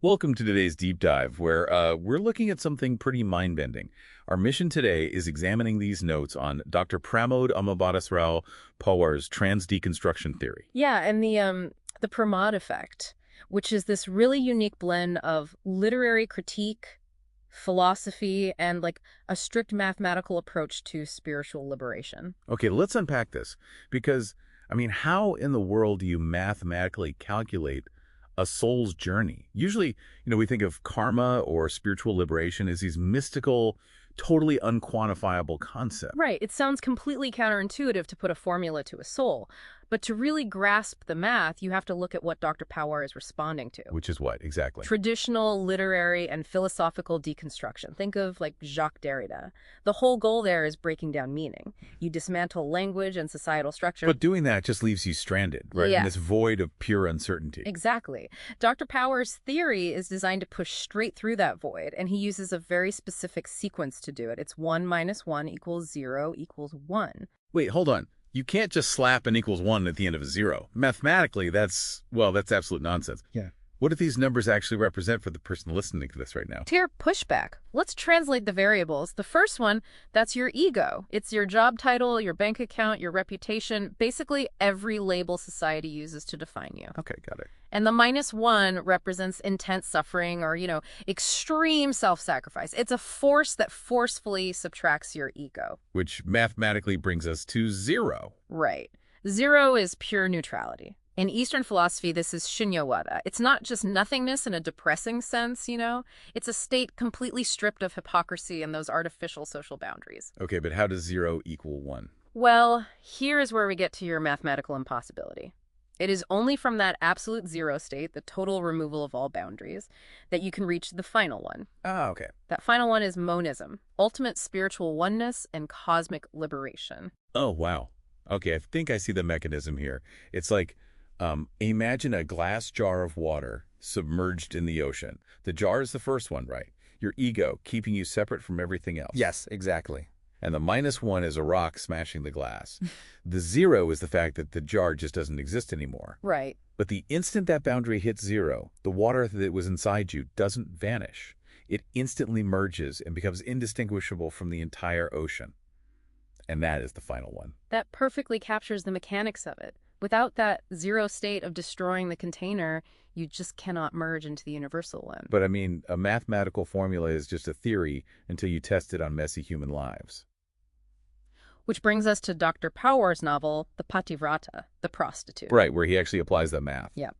Welcome to today's deep dive, where we're looking at something pretty mind-bending. Our mission today is examining these notes on Dr. Pramod Ambadasrao Pawar's trans-deconstruction theory. Yeah, and the Pramod Effect, which is this really unique blend of literary critique, philosophy, and like a strict mathematical approach to spiritual liberation. Okay, let's unpack this, because, how in the world do you mathematically calculate a soul's journey? Usually, we think of karma or spiritual liberation as these mystical, totally unquantifiable concepts. Right, it sounds completely counterintuitive to put a formula to a soul, but to really grasp the math, you have to look at what Dr. Pawar is responding to. Which is what, exactly? Traditional literary and philosophical deconstruction. Think of like Jacques Derrida. The whole goal there is breaking down meaning. You dismantle language and societal structure. But doing that just leaves you stranded, right? Yeah. In this void of pure uncertainty. Exactly. Dr. Power's theory is designed to push straight through that void, and he uses a very specific sequence to do it. It's 1 minus 1 equals 0 equals 1. Wait, hold on. You can't just slap an equals 1 at the end of a 0. Mathematically, that's absolute nonsense. Yeah. What do these numbers actually represent for the person listening to this right now? To your pushback, let's translate the variables. The first one, that's your ego. It's your job title, your bank account, your reputation, basically every label society uses to define you. Okay, got it. And the -1 represents intense suffering or, extreme self-sacrifice. It's a force that forcefully subtracts your ego. Which mathematically brings us to 0. Right. 0 is pure neutrality. In Eastern philosophy, this is shunyawada. It's not just nothingness in a depressing sense, It's a state completely stripped of hypocrisy and those artificial social boundaries. Okay, but how does 0 equal 1? Well, here is where we get to your mathematical impossibility. It is only from that absolute 0 state, the total removal of all boundaries, that you can reach the final one. Ah, okay. That final one is monism, ultimate spiritual oneness and cosmic liberation. Oh, wow. Okay, I think I see the mechanism here. It's like, imagine a glass jar of water submerged in the ocean. The jar is the first one, right? Your ego, keeping you separate from everything else. Yes, exactly. And the -1 is a rock smashing the glass. The 0 is the fact that the jar just doesn't exist anymore. Right. But the instant that boundary hits 0, the water that was inside you doesn't vanish. It instantly merges and becomes indistinguishable from the entire ocean. And that is the final one. That perfectly captures the mechanics of it. Without that 0 state of destroying the container, you just cannot merge into the universal one. But a mathematical formula is just a theory until you test it on messy human lives. Which brings us to Dr. Pawar's novel, The Pativrata, The Prostitute. Right, where he actually applies that math. Yeah.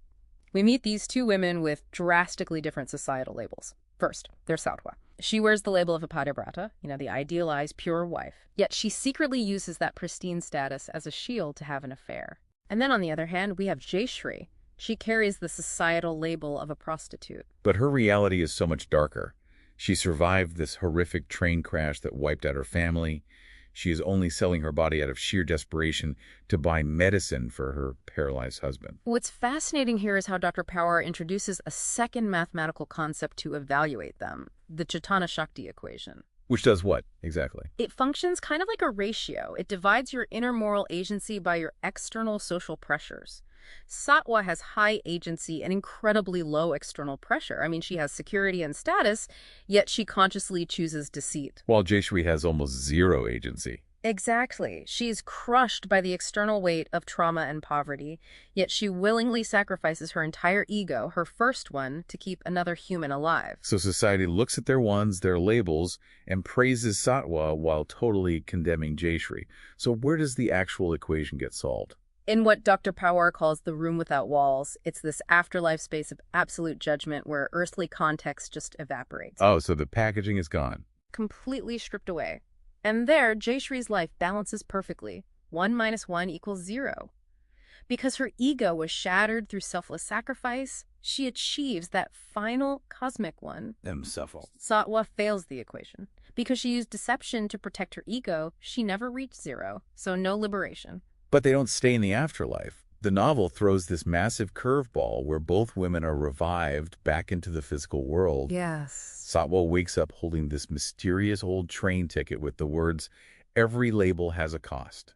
We meet these two women with drastically different societal labels. First, there's Satva. She wears the label of a Pativrata, the idealized, pure wife. Yet she secretly uses that pristine status as a shield to have an affair. And then on the other hand, we have Jayashree. She carries the societal label of a prostitute. But her reality is so much darker. She survived this horrific train crash that wiped out her family. She is only selling her body out of sheer desperation to buy medicine for her paralyzed husband. What's fascinating here is how Dr. Pawar introduces a second mathematical concept to evaluate them, the Chaitanya-Shakti equation. Which does what, exactly? It functions kind of like a ratio. It divides your inner moral agency by your external social pressures. Satwa has high agency and incredibly low external pressure. She has security and status, yet she consciously chooses deceit. While Jayashree has almost 0 agency. Exactly. She's crushed by the external weight of trauma and poverty, yet she willingly sacrifices her entire ego, her first one, to keep another human alive. So society looks at their labels, and praises Satwa while totally condemning Jayashree. So where does the actual equation get solved? In what Dr. Pawar calls the room without walls, it's this afterlife space of absolute judgment where earthly context just evaporates. Oh, so the packaging is gone. Completely stripped away. And there, Jayashree's life balances perfectly. 1 minus 1 equals 0. Because her ego was shattered through selfless sacrifice, she achieves that final cosmic one. Satwa fails the equation. Because she used deception to protect her ego, she never reached 0, so no liberation. But they don't stay in the afterlife. The novel throws this massive curveball where both women are revived back into the physical world. Yes. Satwa wakes up holding this mysterious old train ticket with the words, "Every label has a cost."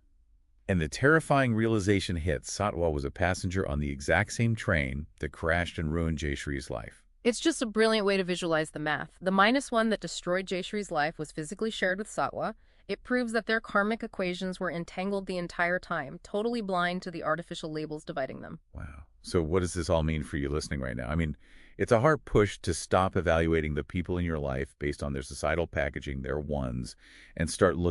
And the terrifying realization hits: Satwa was a passenger on the exact same train that crashed and ruined Jayashree's life. It's just a brilliant way to visualize the math. The -1 that destroyed Jayashree's life was physically shared with Satwa. It proves that their karmic equations were entangled the entire time, totally blind to the artificial labels dividing them. Wow. So what does this all mean for you listening right now? I mean, it's a hard push to stop evaluating the people in your life based on their societal packaging, their ones, and start looking